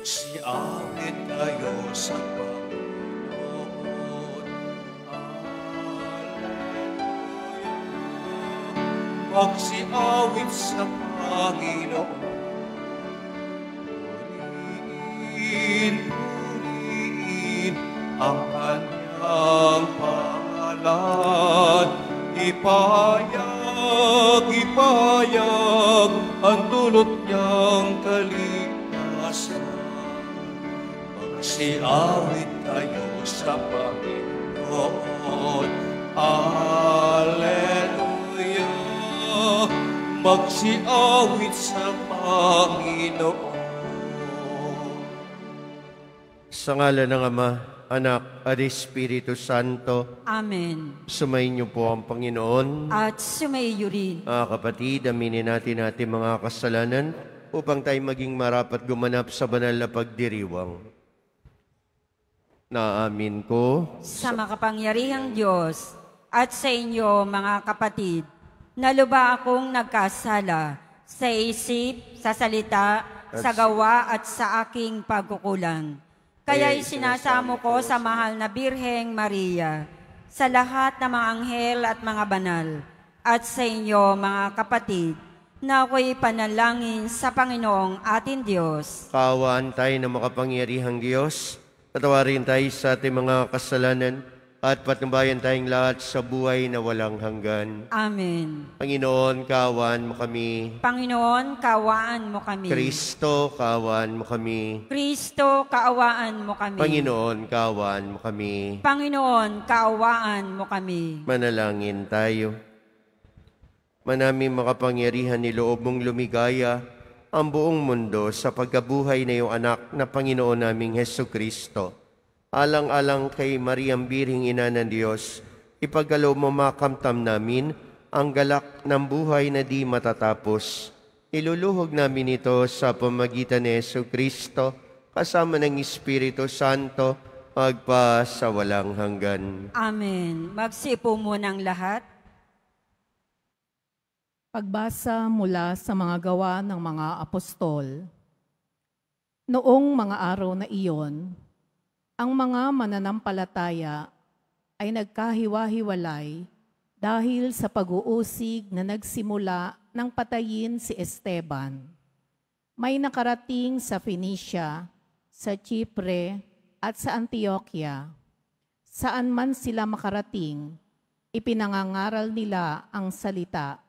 Magsiawit tayo sa Panginoon. Hallelujah. Magsiawit sa Panginoon. Purihin ang kanyang pangalan. Ipayag ang dulot niyang kaligtasan. Magsiawit tayo sa Panginoon. Hallelujah. Magsiawit sa Panginoon. Sa ngalan ng Ama, Anak, at Espiritu Santo. Amen. Sumayin niyo po ang Panginoon. At sumaiyo rin. Mga kapatid, aminin natin ating mga kasalanan upang tayo maging marapat gumanap sa banal na pagdiriwang. Naamin ko Sa makapangyarihang Diyos at sa inyo, mga kapatid, na lubha akong nagkasala sa isip, sa salita, sa gawa at sa aking pagkukulang. Kaya'y sinasamo ko sa mahal na Birheng Maria, sa lahat ng mga anghel at mga banal, at sa inyo, mga kapatid, na ako'y panalangin sa Panginoong ating Diyos. kaawaan tayo ng makapangyarihang Diyos. Patawarin tayo sa ating mga kasalanan at patnubayan tayong lahat sa buhay na walang hanggan. Amen. Panginoon, kaawaan mo kami. Panginoon, kaawaan mo kami. Kristo, kaawaan mo kami. Kristo, kaawaan mo kami. Panginoon, kaawaan mo kami. Panginoon, kaawaan mo kami. Manalangin tayo. Manaming makapangyarihan ni loob mong lumigaya ang buong mundo sa pagkabuhay na iyong anak na Panginoon naming Hesukristo. Alang-alang kay Mariang Birheng Ina ng Diyos, ipagkaloob mo makamtam namin ang galak ng buhay na di matatapos. Iluluhog namin ito sa pamagitan ni Hesukristo kasama ng Espiritu Santo magpa sa walang hanggan. Amen. Magsipo munang lahat. Pagbasa mula sa mga gawa ng mga apostol. Noong mga araw na iyon, ang mga mananampalataya ay nagkahiwa-hiwalay dahil sa pag-uusig na nagsimula ng patayin si Esteban. May nakarating sa Phoenicia, sa Chipre at sa Antioquia. Saan man sila makarating, ipinangangaral nila ang salita.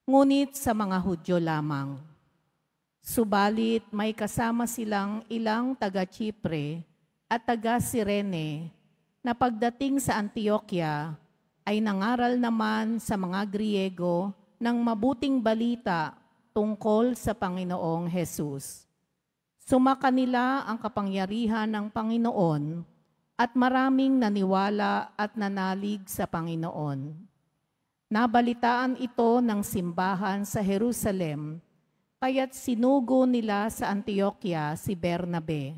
Ngunit sa mga Hudyo lamang. Subalit may kasama silang ilang taga-Chipre at taga-Sirene na pagdating sa Antioquia ay nangaral naman sa mga Griego ng mabuting balita tungkol sa Panginoong Hesus. Sumaka nila ang kapangyarihan ng Panginoon at maraming naniwala at nanalig sa Panginoon. Nabalitaan ito ng simbahan sa Jerusalem, kaya't sinugo nila sa Antioquia si Bernabe.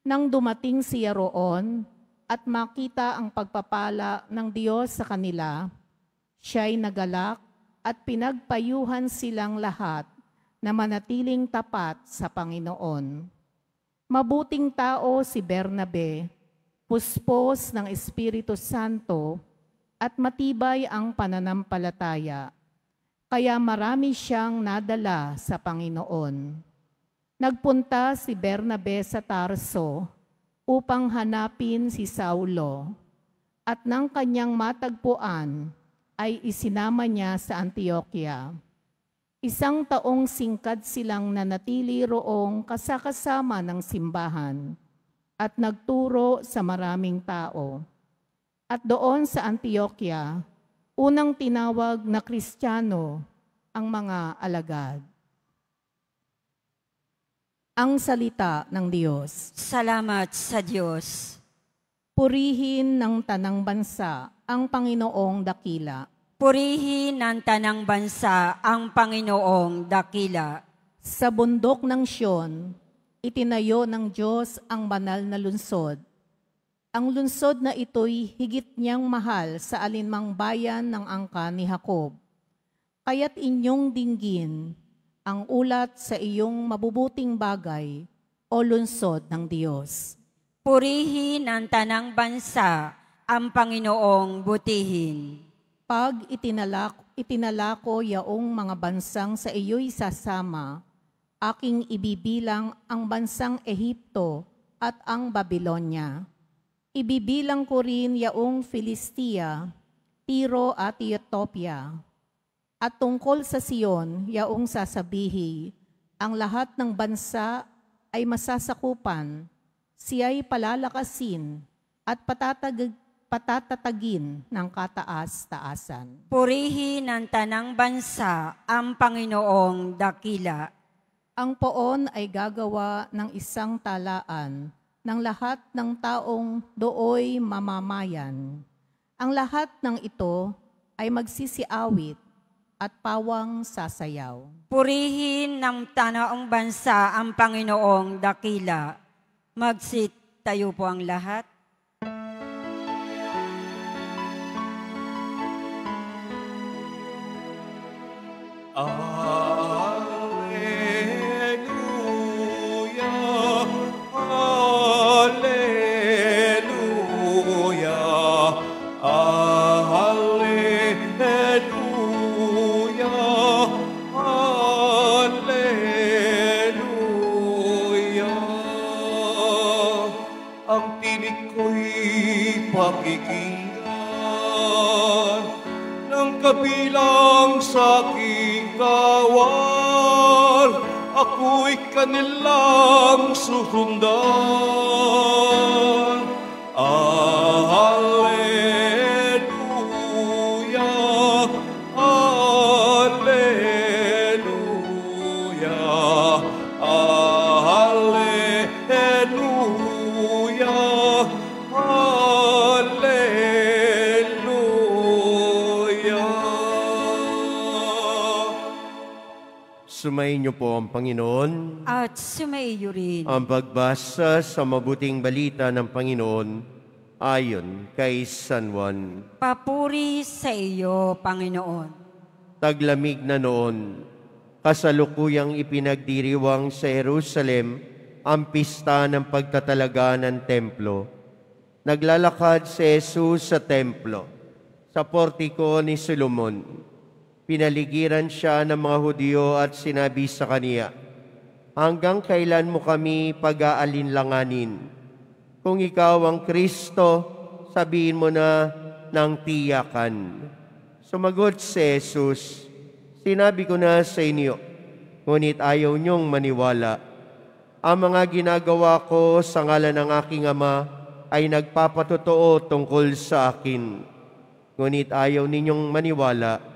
Nang dumating siya roon at makita ang pagpapala ng Diyos sa kanila, siya'y nagalak at pinagpayuhan silang lahat na manatiling tapat sa Panginoon. Mabuting tao si Bernabe, puspos ng Espiritu Santo at matibay ang pananampalataya, kaya marami siyang nadala sa Panginoon. Nagpunta si Bernabe sa Tarso upang hanapin si Saulo, at nang kanyang matagpuan ay isinama niya sa Antioquia. 1 taong singkad silang nanatili roong kasakasama ng simbahan at nagturo sa maraming tao. At doon sa Antioquia, unang tinawag na Kristiyano ang mga alagad. Ang salita ng Diyos. Salamat sa Diyos. Purihin ng tanang bansa ang Panginoong dakila. Purihin ng tanang bansa ang Panginoong dakila. Sa bundok ng Siyon, itinayo ng Diyos ang banal na lungsod. Ang lungsod na ito'y higit niyang mahal sa alinmang bayan ng angka ni Jacob. Kaya't inyong dinggin ang ulat sa iyong mabubuting bagay o lungsod ng Diyos. Purihin ang tanang bansa, ang Panginoong butihin. Pag itinalako yaong mga bansang sa iyo'y sasama, aking ibibilang ang bansang Ehipto at ang Babilonya. Ibibilang ko rin yaong Filistia, Tiro at Ethiopia. At tungkol sa Sion, yaong sasabihi, ang lahat ng bansa ay masasakupan, siya'y palalakasin at patatatagin ng kataas-taasan. Purihin ang tanang bansa, ang Panginoong dakila. Ang poon ay gagawa ng isang talaan ng lahat ng taong dooy mamamayan. Ang lahat ng ito ay magsisiawit at pawang sasayaw. Purihin ng tanaong bansa, ang Panginoong dakila. Magsitayo po ang lahat. Alleluia, alleluia, alleluia, alleluia. Ang tinig ko'y pakikinggan ng kabilang sa aking kawal, ako'y kanilang susundan. Alleluia, alleluia, alleluia, alleluia. Sumayin niyo po ang Panginoon. At sumaiyo rin. Ang pagbasa sa mabuting balita ng Panginoon ayon kay San Juan. Papuri sa iyo, Panginoon. Taglamig na noon, kasalukuyang ipinagdiriwang sa Jerusalem ang pista ng pagtatalaga ng templo. Naglalakad si Jesus sa templo, sa portiko ni Solomon. Pinaligiran siya ng mga Hudyo at sinabi sa kaniya, hanggang kailan mo kami pag-aalinlanganin? Kung ikaw ang Kristo, sabihin mo na ng tiyakan. Sumagot si Jesus, sinabi ko na sa inyo, ngunit ayaw niyong maniwala. Ang mga ginagawa ko sa ngalan ng aking Ama ay nagpapatotoo tungkol sa akin. Ngunit ayaw ninyong maniwala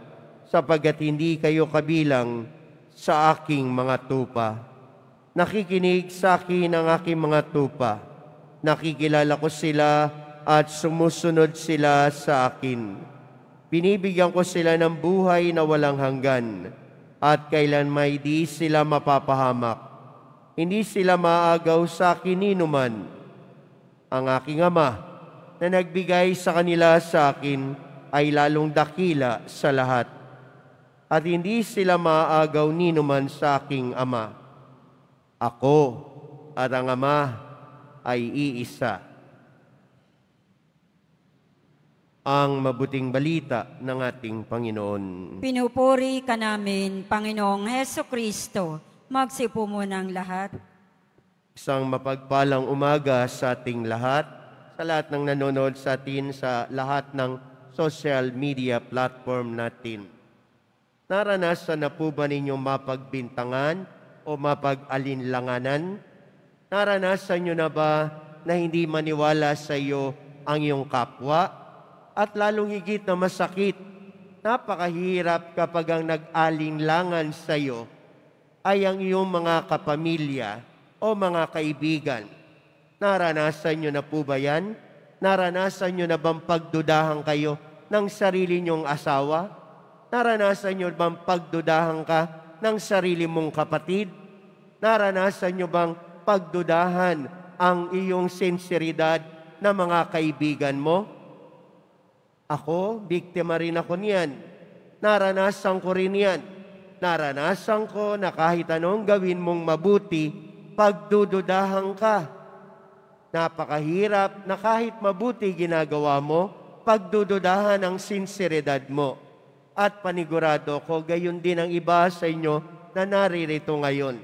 sapagkat hindi kayo kabilang sa aking mga tupa. Nakikinig sa akin ang aking mga tupa. Nakikilala ko sila at sumusunod sila sa akin. Binibigyan ko sila ng buhay na walang hanggan at kailan may di sila mapapahamak. Hindi sila maagaw sa akin ninuman. Ang aking Ama na nagbigay sa kanila sa akin ay lalong dakila sa lahat. At hindi sila maagaw ninuman sa aking Ama. Ako at ang Ama ay iisa. Ang mabuting balita ng ating Panginoon. Pinupuri ka namin, Panginoong Heso Kristo. Magsipo muna ang lahat. Isang mapagpalang umaga sa ating lahat, sa lahat ng nanonood sa atin sa lahat ng social media platform natin. Naranasan na po ba ninyong mapagbintangan o mapag-alinlanganan? Naranasan nyo na ba na hindi maniwala sa iyo ang iyong kapwa? At lalong higit na masakit, napakahirap kapag ang nag-alinlangan sa iyo ay ang iyong mga kapamilya o mga kaibigan. Naranasan nyo na po ba yan? Naranasan nyo na bang pagdudahan kayo ng sarili nyong asawa? Naranasan nyo bang pagdudahan ka ng sarili mong kapatid? Naranasan nyo bang pagdudahan ang iyong sinseridad na mga kaibigan mo? Ako, biktima rin ako niyan. Naranasan ko rin yan. Naranasan ko na kahit anong gawin mong mabuti, pagdududahan ka. Napakahirap na kahit mabuti ginagawa mo, pagdududahan ang sinseridad mo. At panigurado ko, gayon din ang iba sa inyo na naririto ngayon,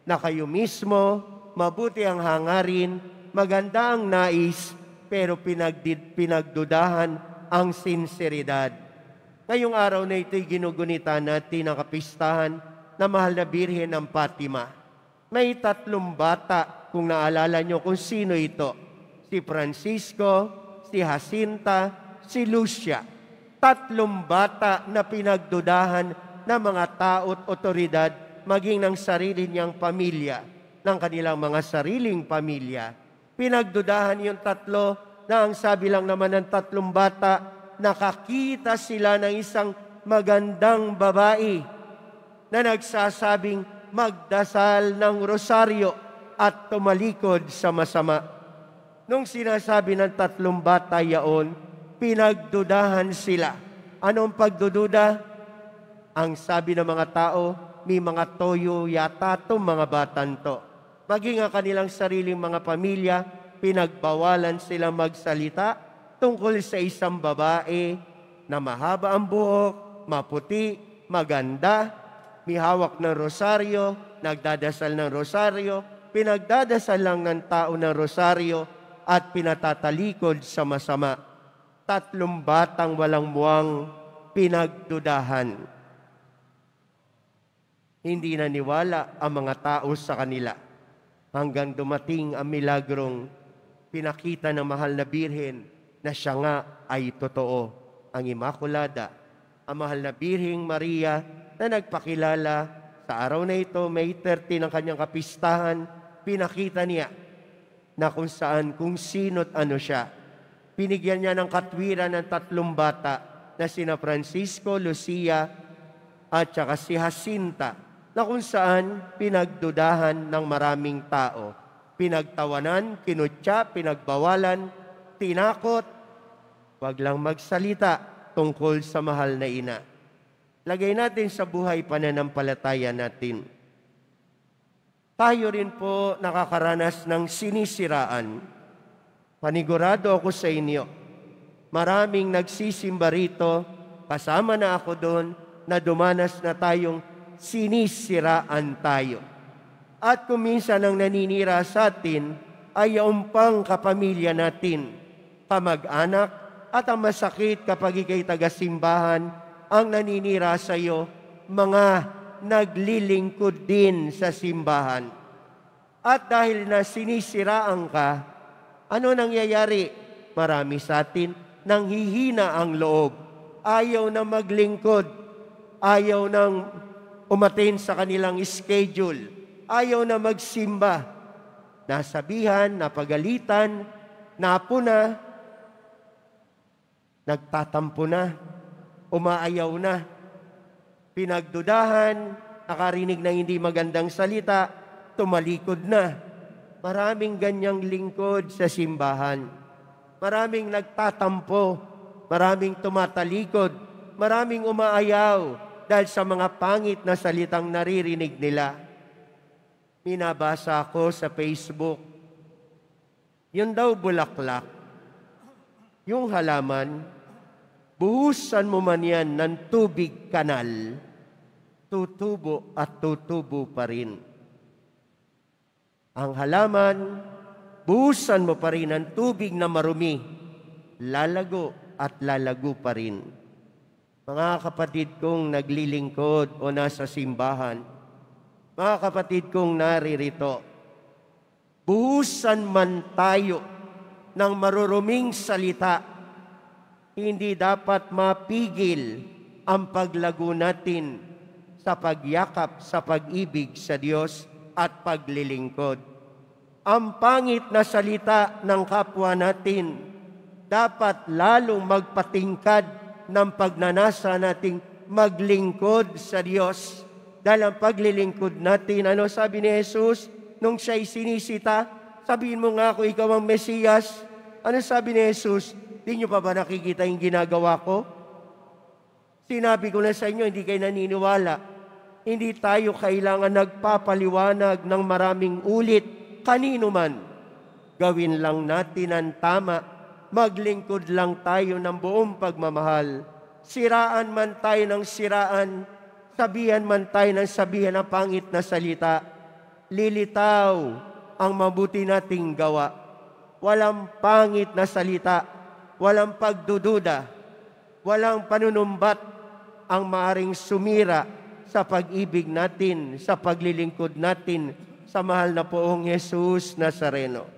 na kayo mismo, mabuti ang hangarin, maganda ang nais, pero pinagdudahan ang sinseridad. Ngayong araw na ito'y ginugunita natin ang kapistahan na Mahal na Birhen ng Fatima. May 3 bata, kung naalala nyo kung sino ito. Si Francisco, si Jacinta, si Lucia. 3 bata na pinagdudahan ng mga tao at otoridad, maging ng sarili niyang pamilya, ng kanilang mga sariling pamilya. Pinagdudahan yung 3 na ang sabi lang naman ng 3 bata, nakakita sila ng isang magandang babae na nagsasabing magdasal ng rosaryo at tumalikod sa masama. Nung sinasabi ng 3 bata yaon, pinagdudahan sila. Anong pagdududa? Ang sabi ng mga tao, may mga toyo yata itong mga batan to. Maging ang kanilang sariling mga pamilya, pinagbawalan silang magsalita tungkol sa isang babae na mahaba ang buhok, maputi, maganda, may hawak ng rosaryo, nagdadasal ng rosaryo, pinagdadasal lang ng tao ng rosaryo at pinatatalikod sa masama. 3 batang walang muwang pinagdudahan. Hindi naniwala ang mga tao sa kanila hanggang dumating ang milagrong pinakita ng Mahal na Birhen na siya nga ay totoo, ang Immaculada, ang Mahal na Birheng Maria na nagpakilala sa araw na ito, May 30 ng kanyang kapistahan, pinakita niya na kung saan, kung sino't ano siya. Pinigyan niya ng katwiran ng 3 bata na sina Francisco, Lucia, at saka si Jacinta, na kung saan pinagdudahan ng maraming tao. Pinagtawanan, kinutya, pinagbawalan, tinakot, wag lang magsalita tungkol sa mahal na ina. Lagay natin sa buhay pananampalataya natin. Tayo rin po nakakaranas ng sinisiraan. Panigurado ako sa inyo, maraming nagsisimba rito, kasama na ako doon, na dumanas na tayong sinisiraan tayo. At kung minsan ang naninira sa atin ay yung pang kapamilya natin, kamag-anak, at ang masakit kapag ikay taga-simbahan, ang naninira sa iyo, mga naglilingkod din sa simbahan. At dahil na sinisiraan ka, ano nangyayari? Marami sa atin nanghihina ang loob. Ayaw na maglingkod. Ayaw nang umatin sa kanilang schedule. Ayaw na magsimba. Nasabihan, napagalitan, napuna, nagtatampo na, umaayaw na, pinagdudahan, nakarinig ng hindi magandang salita, tumalikod na. Maraming ganyang lingkod sa simbahan. Maraming nagtatampo, maraming tumatalikod, maraming umaayaw dahil sa mga pangit na salitang naririnig nila. Minabasa ko sa Facebook, yun daw bulaklak, yung halaman, buhusan mo man yan ng tubig kanal, tutubo at tutubo pa rin. Ang halaman, buhusan mo pa rin ng tubig na marumi, lalago at lalago pa rin. Mga kapatid kong naglilingkod o nasa simbahan, mga kapatid kong naririto, buhusan man tayo ng maruruming salita, hindi dapat mapigil ang paglago natin sa pagyakap sa pag-ibig sa Diyos at paglilingkod. Ang pangit na salita ng kapwa natin, dapat lalong magpatingkad ng pagnanasa nating maglingkod sa Diyos. Dahil ang paglilingkod natin, ano sabi ni Jesus nung siya'y sinisita? Sabihin mo nga ako, ikaw ang Mesiyas. Ano sabi ni Jesus? Di nyo pa ba nakikita yung ginagawa ko? Sinabi ko na sa inyo, hindi kayo naniniwala. Hindi tayo kailangan nagpapaliwanag ng maraming ulit kanino man. Gawin lang natin ang tama, maglingkod lang tayo ng buong pagmamahal. Siraan man tayo ng siraan, sabihan man tayo ng sabihan ng pangit na salita, lilitaw ang mabuti nating gawa. Walang pangit na salita, walang pagdududa, walang panunumbat ang maaring sumira sa pag-ibig natin, sa paglilingkod natin sa mahal na Poong Jesus Nazareno.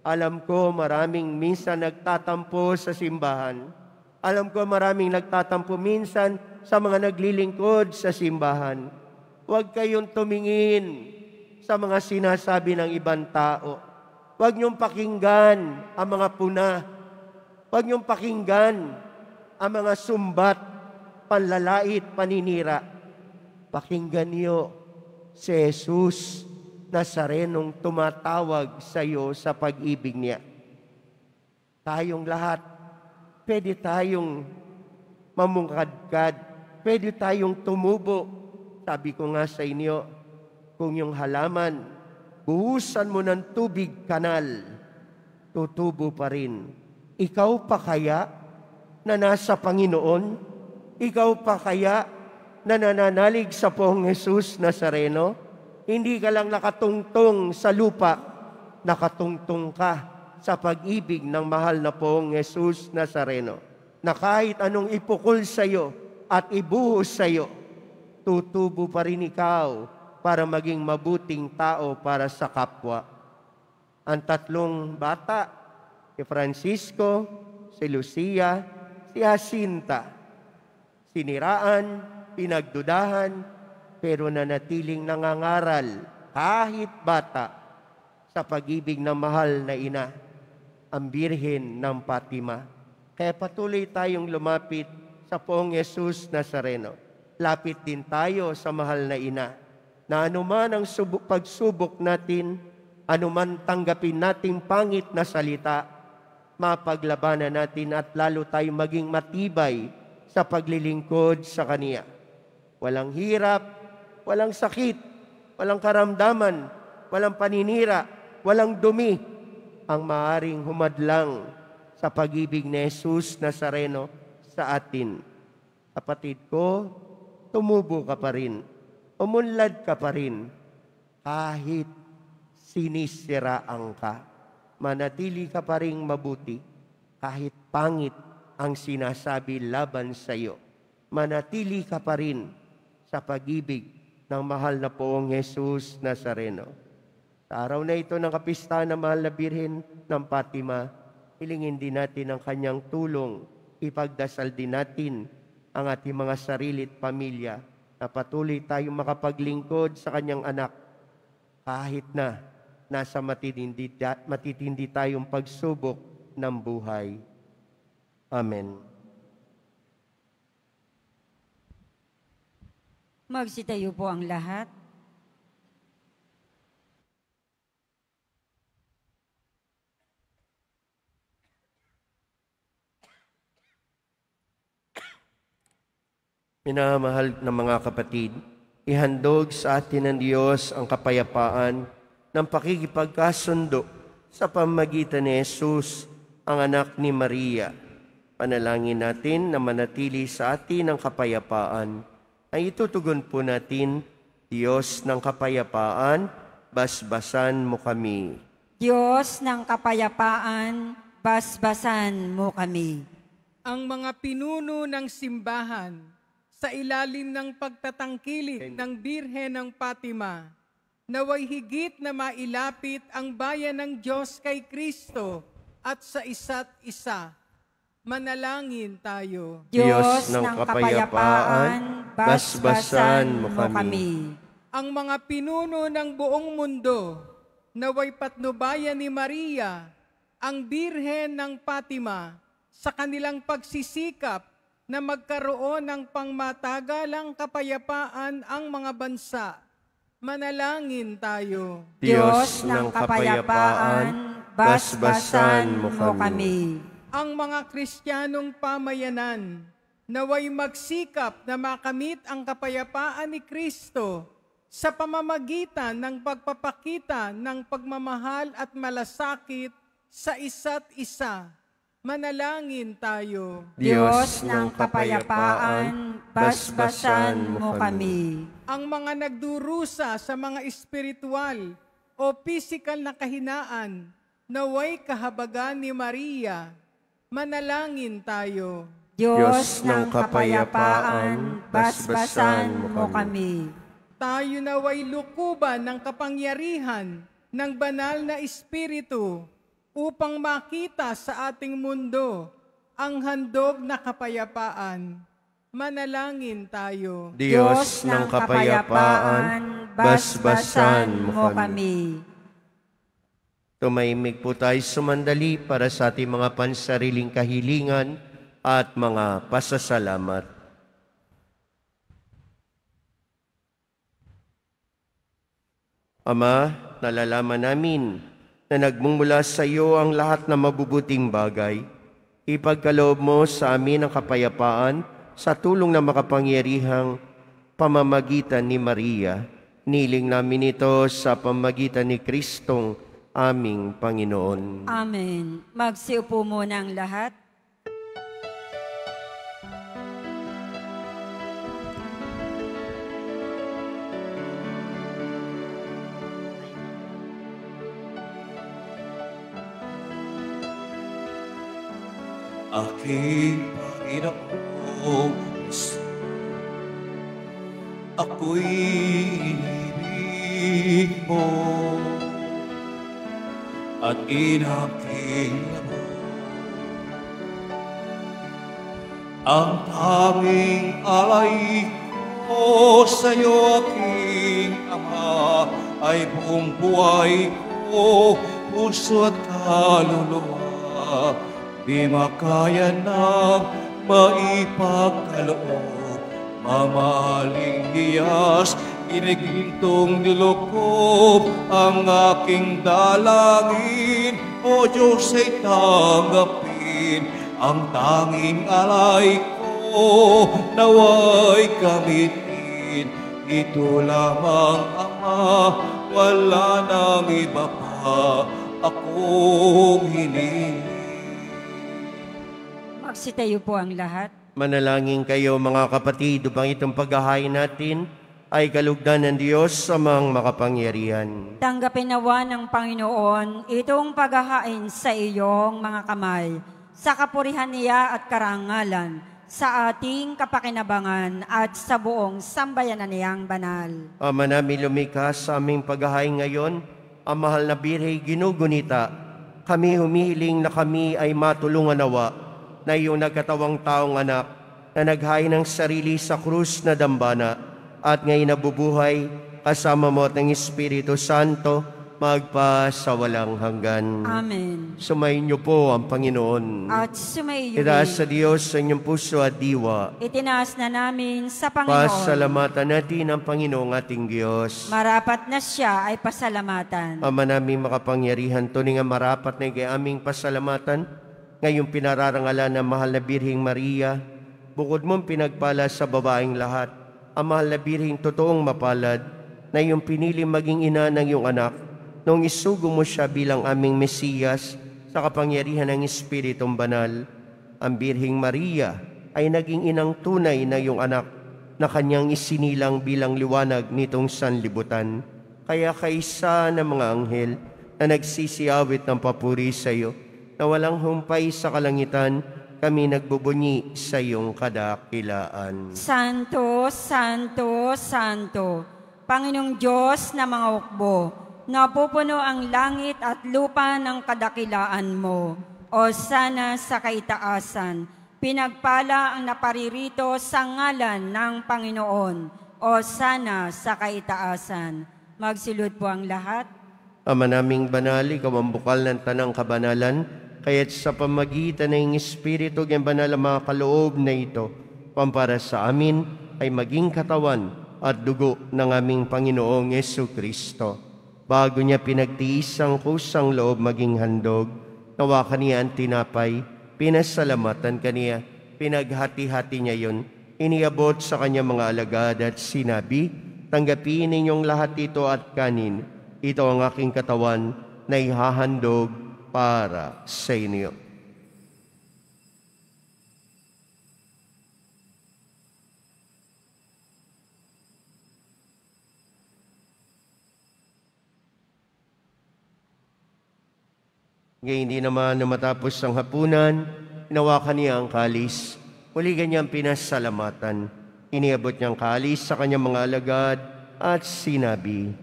Alam ko maraming minsan nagtatampo sa simbahan. Alam ko maraming nagtatampo minsan sa mga naglilingkod sa simbahan. Huwag kayong tumingin sa mga sinasabi ng ibang tao. Huwag niyong pakinggan ang mga puna. Huwag niyong pakinggan ang mga sumbat, panlalait, paninira. Pakinggan niyo si Jesus Nazarenong tumatawag sa iyo sa pag-ibig niya. Tayong lahat, pwede tayong mamungkadkad, pwede tayong tumubo. Sabi ko nga sa inyo, kung yung halaman, buhusan mo ng tubig kanal, tutubo pa rin. Ikaw pa kaya na nasa Panginoon? Ikaw pa kaya na nananalig sa Poong Jesus Nazareno? Hindi ka lang nakatungtong sa lupa, nakatungtong ka sa pag-ibig ng mahal na Poong Jesus Nazareno, na kahit anong ipukol sa iyo at ibuhos sa iyo, tutubo pa rin ikaw para maging mabuting tao para sa kapwa. Ang tatlong bata, si Francisco, si Lucia, si Jacinta, siniraan, pinagdudahan, pero nanatiling nangangaral kahit bata sa pag-ibig ng mahal na ina, ang Birhen ng Fatima. Kaya patuloy tayong lumapit sa Poong Jesus Nazareno. Lapit din tayo sa mahal na ina, na anuman ang pagsubok natin, anuman tanggapin nating pangit na salita, mapaglabanan natin at lalo tayong maging matibay sa paglilingkod sa Kaniya. Walang hirap, walang sakit, walang karamdaman, walang paninira, walang dumi ang maaring humadlang sa pag-ibig ni Jesus Nazareno sa atin. Kapatid ko, tumubo ka pa rin, umunlad ka pa rin, kahit sinisiraan ka. Manatili ka pa rin mabuti, kahit pangit ang sinasabi laban sa iyo. Manatili ka pa rin sa pag-ibig ng mahal na Poong Jesus Nazareno. Sa araw na ito ng kapistahan ng mahal na Birhen ng Fatima, hilingin din natin ang kanyang tulong. Ipagdasal din natin ang ating mga sarili at pamilya na patuloy tayong makapaglingkod sa kanyang anak kahit na nasa matitindi tayong pagsubok ng buhay. Amen. Magsitayo po ang lahat. Minamahal na mga kapatid, ihandog sa atin ng Diyos ang kapayapaan ng pakikipagkasundo sa pamamagitan ni Jesus, ang anak ni Maria. Panalangin natin na manatili sa atin ang kapayapaan. Ay itutugon po natin, Diyos ng kapayapaan, basbasan mo kami. Diyos ng kapayapaan, basbasan mo kami. Ang mga pinuno ng simbahan sa ilalim ng pagtatangkilik ng Birhen ng Fatima, naway higit na mailapit ang bayan ng Diyos kay Kristo at sa isa't isa. Manalangin tayo. Diyos ng kapayapaan, basbasan mo kami. Ang mga pinuno ng buong mundo, naway patnubayan ni Maria, ang Birhen ng Fatima, sa kanilang pagsisikap na magkaroon ng pangmatagalang kapayapaan ang mga bansa. Manalangin tayo. Diyos ng kapayapaan, basbasan mo kami. Ang mga Kristiyanong pamayanan naway magsikap na makamit ang kapayapaan ni Kristo sa pamamagitan ng pagpapakita ng pagmamahal at malasakit sa isa't isa. Manalangin tayo. Diyos ng kapayapaan, basbasan mo kami. Ang mga nagdurusa sa mga espiritual o pisikal na kahinaan, naway kahabagan ni Maria. Manalangin tayo. Diyos ng kapayapaan, basbasan mo kami. Tayo naway lukuban ng kapangyarihan ng banal na Espiritu upang makita sa ating mundo ang handog na kapayapaan. Manalangin tayo. Diyos ng kapayapaan, basbasan mo kami. Tumahimik po tayo sumandali para sa ating mga pansariling kahilingan at mga pasasalamat. Ama, nalalaman namin na nagmumula sa iyo ang lahat ng mabubuting bagay. Ipagkaloob mo sa amin ang kapayapaan sa tulong ng makapangyarihang pamamagitan ni Maria. Niling namin ito sa pamamagitan ni Kristong aming Panginoon. Amen. Magsiupo muna ang lahat. Aking Panginoong Hesus, ako'y inibig mo at inaking mo. Ang tanging alay ko sa'yo, aking Ama, ay buong buhay ko, puso at kaluluwa. Di makaya na maipagkaloob, mamahaling hiyas, inigintong nilukob ang aking dalangin. O Diyos ay tanggapin ang tanging alay ko, naway gamitin. Ito lamang, Ama, wala nang iba pa akong hinihiling. Magsitayo po ang lahat. Manalangin kayo mga kapatid upang itong paghahain natin ay kalugdan ng Diyos sa mga makapangyarihan. Tanggapin nawa ng Panginoon itong paghahain sa iyong mga kamay, sa kapurihan niya at karangalan, sa ating kapakinabangan at sa buong sambayanan niyang banal. Ama namin lumikha sa aming paghahain ngayon, ang mahal na birhey ginugunita, kami humihiling na kami ay matulungan nawa na iyong nagkatawang taong anak na naghain ng sarili sa krus na dambana at ngayon nabubuhay kasama mo at ng Espiritu Santo magpa sa walang hanggan. Amen. Sumayin niyo po ang Panginoon. At sumaiyo Itaas sa Diyos sa inyong puso at diwa. itinaas na namin sa Panginoon. Pasalamatan natin ang Panginoong ating Diyos. Marapat na siya ay pasalamatan. Ama namin makapangyarihan, tuning ang marapat na ikay aming pasalamatan, ngayong pinararangalan ng mahal na Birheng Maria, bukod mong pinagpala sa babaeng lahat, ang mahal na Birheng totoong mapalad, na iyong pinili maging ina ng iyong anak, noong isugo mo siya bilang aming Mesiyas sa kapangyarihan ng Espiritong Banal. Ang Birheng Maria ay naging inang tunay na iyong anak, na kanyang isinilang bilang liwanag nitong sanlibutan. Kaya kaisa ng mga anghel na nagsisiawit ng papuri sa iyo, na walang humpay sa kalangitan, kami nagbubunyi sa iyong kadakilaan. Santo, Santo, Santo, Panginoong Diyos na mga hukbo, napupuno ang langit at lupa ng kadakilaan mo. O sana sa kaitaasan, pinagpala ang naparirito sa ngalan ng Panginoon. O sana sa kaitaasan. Magsilud po ang lahat. Ama naming banal, ikaw ang bukal ng tanang kabanalan, kaya't sa pamagitan ng Espiritu ng banal ang mga kaloob na ito, pampara sa amin ay maging katawan at dugo ng aming Panginoong Jesucristo. Bago niya pinagtiis ang kusang loob maging handog, nawa kaniya ang tinapay, pinasalamatan kaniya, Pinaghati-hati niya yun, iniabot sa kanyang mga alagad at sinabi, tanggapin ninyong lahat ito at kanin. Ito ang aking katawan na ihahandog para sa inyo. Ngayon hindi naman na matapos ang hapunan, hinawakan niya ang kalis. Muli kanyang pinasalamatan. Iniabot niyang kalis sa kanyang mga alagad at sinabi,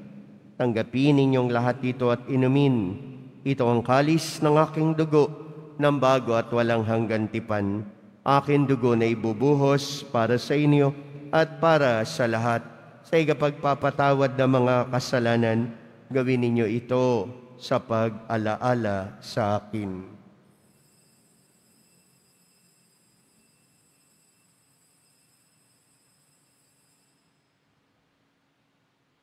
tanggapin ninyong lahat ito at inumin. Ito ang kalis ng aking dugo, ng bago at walang hanggan tipan. Aking dugo na ibubuhos para sa inyo at para sa lahat. Sa ikapagpapatawad ng mga kasalanan, gawin ninyo ito sa pag-alaala sa akin.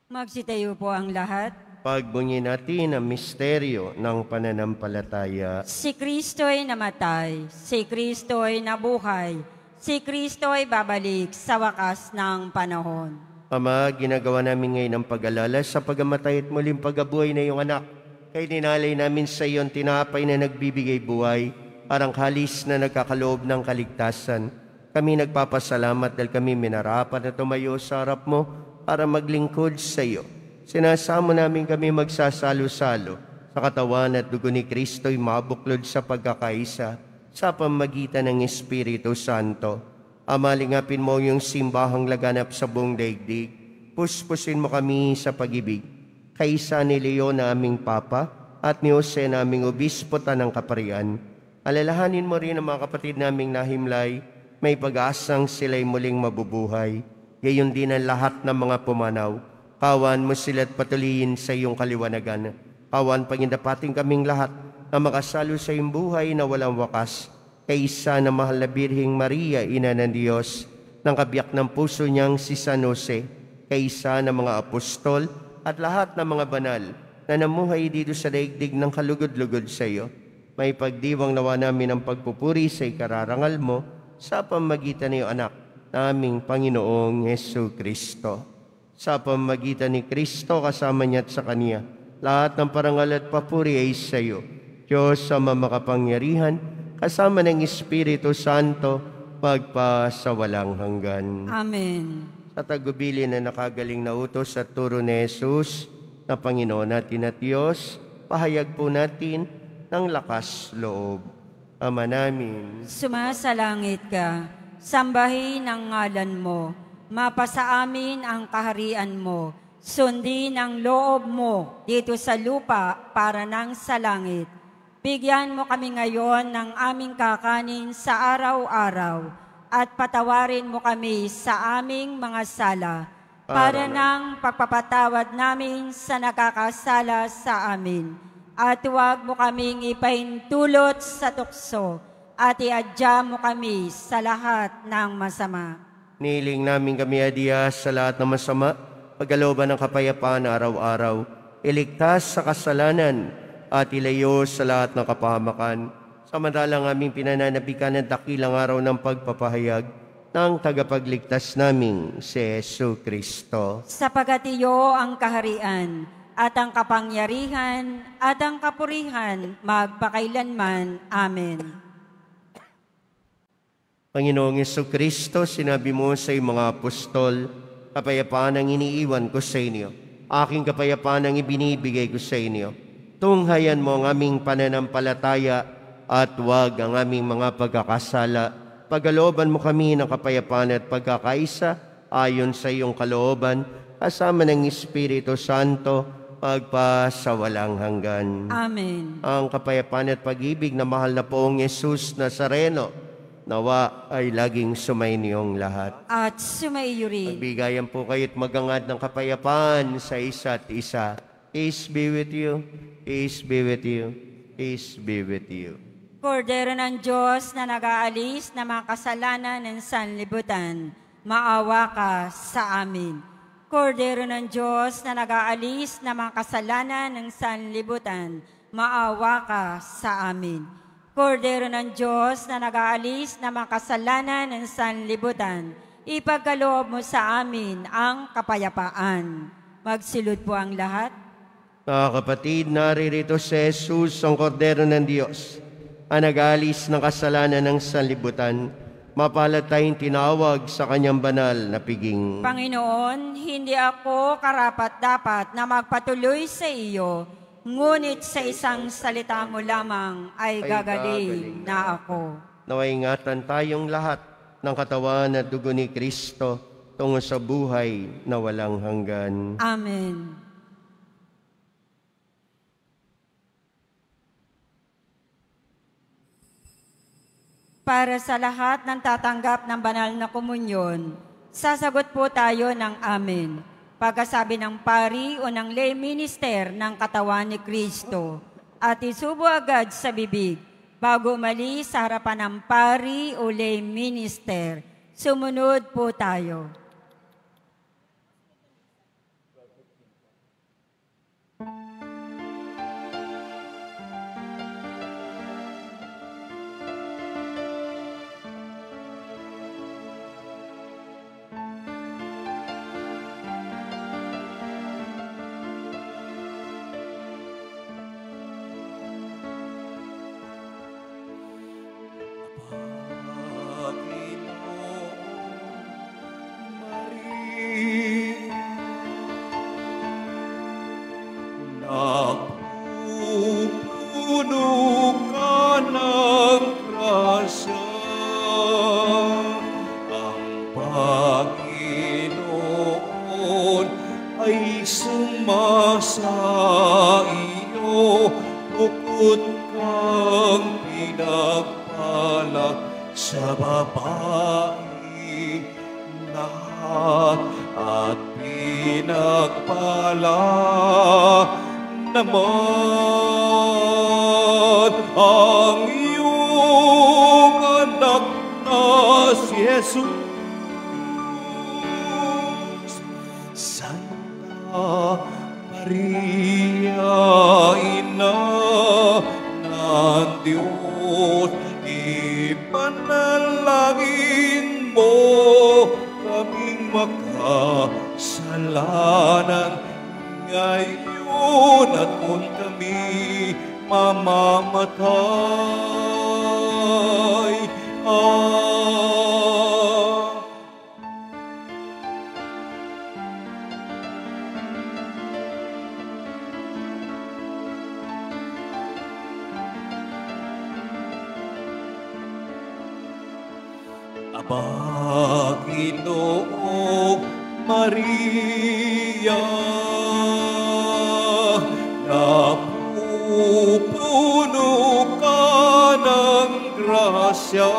Magsitayo po ang lahat. Pagbunyi natin ang misteryo ng pananampalataya. Si Kristo'y namatay, si Kristo'y nabuhay, si Kristo'y babalik sa wakas ng panahon. Ama, ginagawa namin ngayon ang pag-alala sa pagamatay at muling pagabuhay na iyong anak. Kay dinalay namin sa iyon tinapay na nagbibigay buhay, parang kalis na nagkakaloob ng kaligtasan. Kami nagpapasalamat dahil kami minarapat na tumayo sa harap mo para maglingkod sa iyo. Sinasamo namin kami magsasalo-salo sa katawan at dugo ni Kristo'y mabuklod sa pagkakaisa sa pamagitan ng Espiritu Santo. Ama, lingapin mo yung simbahang laganap sa buong daigdig. Puspusin mo kami sa pag-ibig. Kaisa ni Leo na aming Papa at ni Jose na aming Obispota ng Kaparian. Alalahanin mo rin ang mga kapatid naming nahimlay, may pag-asang sila'y muling mabubuhay. Gayon din ang lahat ng mga pumanaw. Kawan mo sila't patuloyin sa iyong kaliwanagan. Kawan pagindapating kaming lahat na makasalo sa iyong buhay na walang wakas. Kaisa na mahal na Birheng Maria, Ina ng Diyos, ng kabiyak ng puso niyang si San Jose, kaisa ng mga apostol, at lahat ng mga banal na namuhay dito sa daigdig ng kalugod-lugod sa iyo. May pagdiwang nawa namin ang pagpupuri sa ikararangal mo sa pamagitan ng iyong anak na aming Panginoong Hesu Kristo. Sa pamagitan ni Kristo kasama niya at sa Kanya, lahat ng parangal at papuri ay sa iyo. Diyos Ama makapangyarihan, kasama ng Espiritu Santo, magpasawalang hanggan. Amen. Sa tagubili na nakagaling na utos at turo ni Jesus na Panginoon natin at Diyos, pahayag po natin ng lakas loob. Ama namin, Sumasalangit ka, sambahin ang ngalan mo, mapasa amin ang kaharian mo, sundin ang loob mo dito sa lupa para nang sa langit. Bigyan mo kami ngayon ng aming kakanin sa araw-araw, at patawarin mo kami sa aming mga sala, para ng pagpapatawad namin sa nakakasala sa amin. At huwag mo kaming ipahintulot sa tukso, at iadya mo kami sa lahat ng masama. niling namin kami adiya sa lahat ng masama, pagkalooban ng kapayapaan araw-araw, iligtas sa kasalanan, at ilayo sa lahat ng kapahamakan. Samantalang aming pinananabikan ng dakilang araw ng pagpapahayag ng tagapagligtas naming si Jesu Kristo. Sapagat iyo ang kaharian, at ang kapangyarihan, at ang kapurihan, magpakailanman. Amen. Panginoong Jesu Kristo, sinabi mo sa iyong mga apostol, kapayapaan ang iniiwan ko sa inyo. Aking kapayapaan ang ibinibigay ko sa inyo. Tunghayan mo ang aming pananampalataya at huwag ang aming mga pagkakasala. Pagkalooban mo kami ng kapayapaan at pagkakaisa ayon sa iyong kalooban, kasama ng Espiritu Santo, magpasawalang hanggan. Amen. Ang kapayapaan at pag-ibig na mahal na poong Jesus Nazareno, nawa ay laging sumainiyong lahat. At sumaiyo rin. Magbigayan po kayo't magangad ng kapayapaan sa isa't isa. Peace be with you. Peace be with you. Peace be with you. Kordero ng Diyos na nag-aalis ng mga kasalanan ng sanlibutan, maawa ka sa amin. Kordero ng Diyos na nag-aalis ng mga kasalanan ng sanlibutan, maawa ka sa amin. Kordero ng Diyos na nag-aalis na mga kasalanan ng sanlibutan, ipagkaloob mo sa amin ang kapayapaan. Magsilod po ang lahat. Mga kapatid, naririto si Jesus, ang Kordero ng Diyos, ang nag-aalis ng kasalanan ng sanlibutan. Mapalad tayong tinawag sa kanyang banal na piging. Panginoon, hindi ako karapat-dapat na magpatuloy sa iyo, ngunit sa isang salita mo lamang ay gagaling na ako. Naway ingatan tayong lahat ng katawan at dugo ni Kristo tungo sa buhay na walang hanggan. Amen. Para sa lahat ng tatanggap ng banal na komunyon, sasagot po tayo ng amen. Pagkasabi ng pari o ng lay minister ng katawan ni Kristo, at isubo agad sa bibig bago umalis sa harapan ng pari o lay minister. Sumunod po tayo. Panginoong Maria, napupuno ka ng grasya.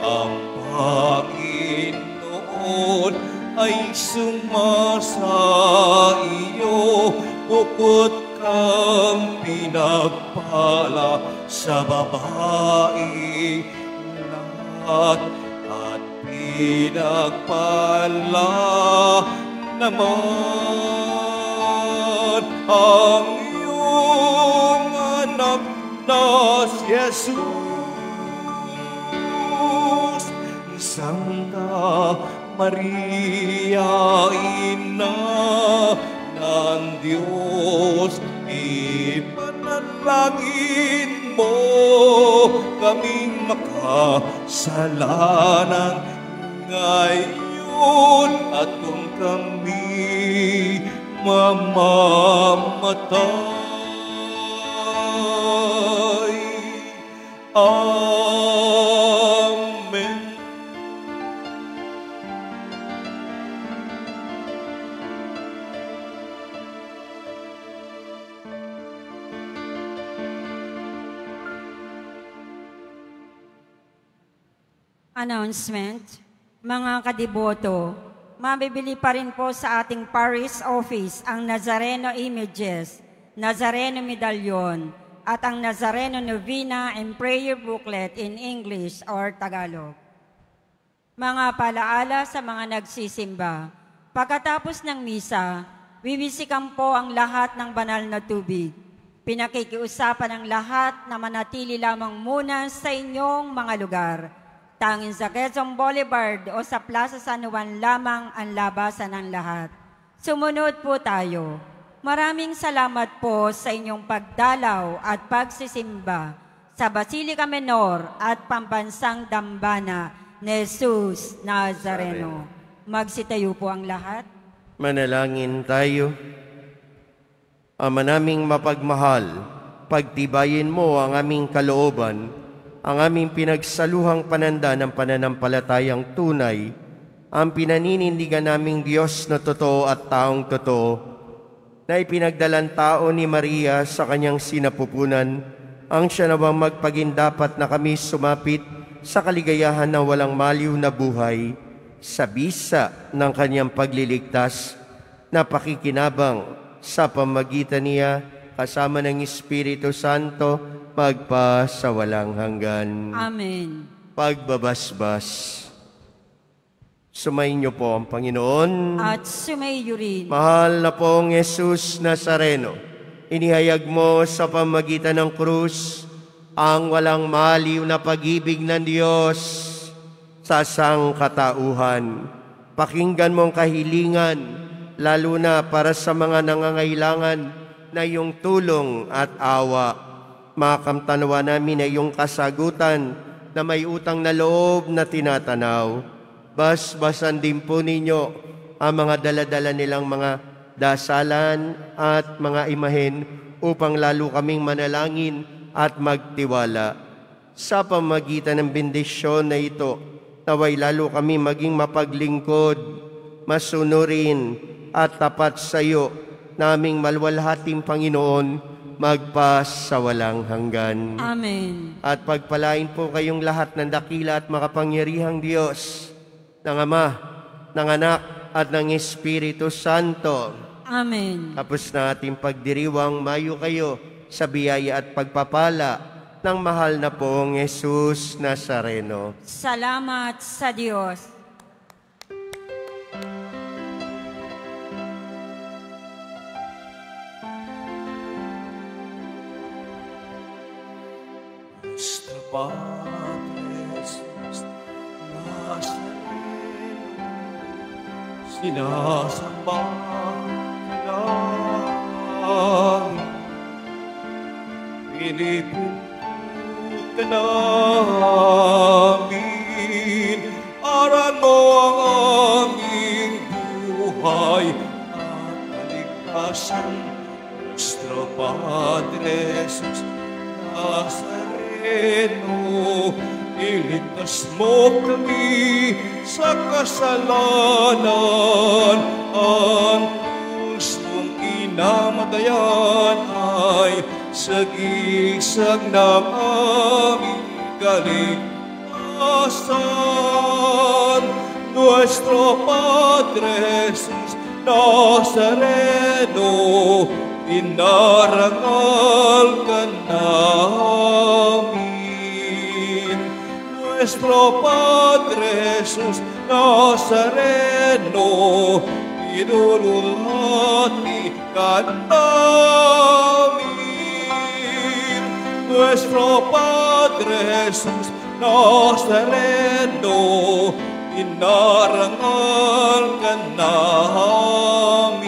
Ang Panginoon ay sumasa iyo, bukod kang pinagpala sa babae at pinagpala naman ang iyong anak na si Jesus. Santa Maria, Ina ng Diyos, ipanalangin mo kaming makasalanan ngayon at kung kami mamamatay. Amen. Announcement. Mga kadiboto, mabibili pa rin po sa ating parish office ang Nazareno Images, Nazareno Medallion, at ang Nazareno Novena and Prayer Booklet in English or Tagalog. Mga palaala sa mga nagsisimba, pagkatapos ng misa, bibisikan po ang lahat ng banal na tubig. Pinakikiusapan ng lahat na manatili lamang muna sa inyong mga lugar. Tanging sa Quezon Boulevard o sa Plaza San Juan lamang ang labasan ng lahat. Sumunod po tayo. Maraming salamat po sa inyong pagdalaw at pagsisimba sa Basilica Menor at Pambansang Dambana ni Jesus Nazareno. Magsitayo po ang lahat. Manalangin tayo. Ama naming mapagmahal, pagtibayin mo ang aming kalooban, ang aming pinagsaluhang pananda ng pananampalatayang tunay, ang pinaninindigan naming Diyos na totoo at taong totoo, na ipinagdalang tao ni Maria sa kanyang sinapupunan, ang siya nawang magpagindapat na kami sumapit sa kaligayahan ng walang maliw na buhay, sa bisa ng kanyang pagliligtas, na pakikinabang sa pamagitan niya kasama ng Espiritu Santo magpa sa walang hanggan. Amen. Pagbabasbas. Sumayin niyo po ang Panginoon. At sumayo rin. Mahal na pong Jesus Nazareno, inihayag mo sa pamagitan ng krus ang walang maliw na pag-ibig ng Diyos sa sangkatauhan. Pakinggan mo ang kahilingan, lalo na para sa mga nangangailangan na iyong tulong at awa. Makamtanawa namin na iyong kasagutan na may utang na loob na tinatanaw. Basbasan din po ninyo ang mga daladala nilang mga dasalan at mga imahen upang lalo kaming manalangin at magtiwala. Sa pamagitan ng bendisyon na ito, naway lalo kami maging mapaglingkod, masunurin, at tapat sa iyo, naming malwalhating Panginoon, magpas sa walang hanggan. Amen. At pagpalain po kayong lahat ng dakila at makapangyarihang Diyos, ng Ama, ng Anak, at ng Espiritu Santo. Amen. Tapos na ating pagdiriwang, mayo kayo sa biyaya at pagpapala ng mahal na pong Jesus Nazareno. Salamat sa Diyos. Nuestro Padre Jesus Nazareno, sinasamba namin, pinipinto ka namin, aral mo ang aming buhay at kaligtasan. Nuestro Padre Jesus Nazareno, iligtas mo kami sa kasalanan. Ang krus mong inamatayan ay sagisag ng aming kaligtasan. Nuestro Padre Jesus Nazareno, inarangal ka namin. Nuestro Padre Jesus Nazareno, inululhati ka namin. Nuestro Padre Jesus Nazareno, inarangal ka namin.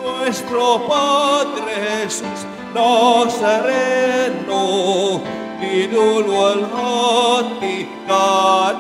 Nuestro Padre Jesus Nazareno, inulwalhati ka